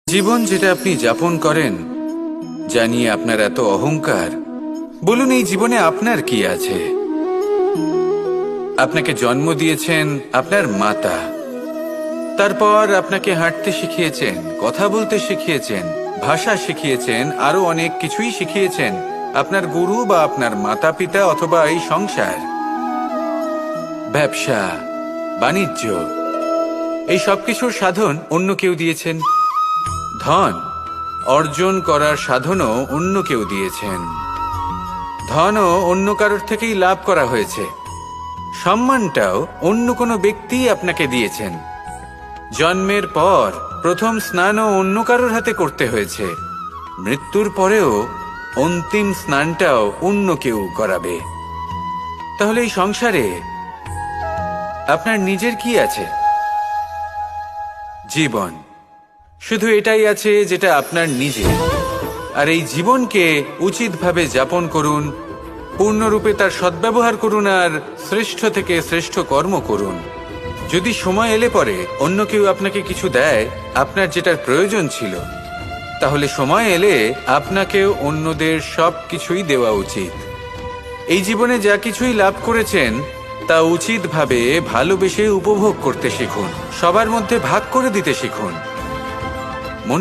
জীবন যেটা আপনি যাপন করেন, জানিয়ে আপনার এত অহংকার, বলুন এই জীবনে আপনার কি আছে? আপনাকে জন্ম দিয়েছেন আপনার মাতা, তারপর আপনাকে হাঁটতে শিখিয়েছেন, কথা বলতে শিখিয়েছেন, ভাষা শিখিয়েছেন, আরো অনেক কিছুই শিখিয়েছেন আপনার গুরু বা আপনার মাতা পিতা অথবা এই সংসার। ব্যবসা, বাণিজ্য, এই সবকিছুর সাধন অন্য কেউ দিয়েছেন। ধন অর্জন করার সাধনও অন্য কেউ দিয়েছেন। ধনও অন্য কারোর থেকেই লাভ করা হয়েছে। সম্মানটাও অন্য কোনো ব্যক্তি আপনাকে দিয়েছেন। জন্মের পর প্রথম স্নানও অন্য কারোর হাতে করতে হয়েছে। মৃত্যুর পরেও অন্তিম স্নানটাও অন্য কেউ করাবে। তাহলে এই সংসারে আপনার নিজের কি আছে? জীবন। শুধু এটাই আছে যেটা আপনার নিজের। আর এই জীবনকে উচিতভাবে যাপন করুন, পূর্ণরূপে তার সদ্ব্যবহার করুন, আর শ্রেষ্ঠ থেকে শ্রেষ্ঠ কর্ম করুন। যদি সময় এলে পরে অন্য কেউ আপনাকে কিছু দেয় আপনার যেটার প্রয়োজন ছিল, তাহলে সময় এলে আপনাকেও অন্যদের সব কিছুই দেওয়া উচিত। এই জীবনে যা কিছুই লাভ করেছেন তা উচিতভাবে ভালোবেসে উপভোগ করতে শিখুন। সবার মধ্যে ভাগ করে দিতে শিখুন।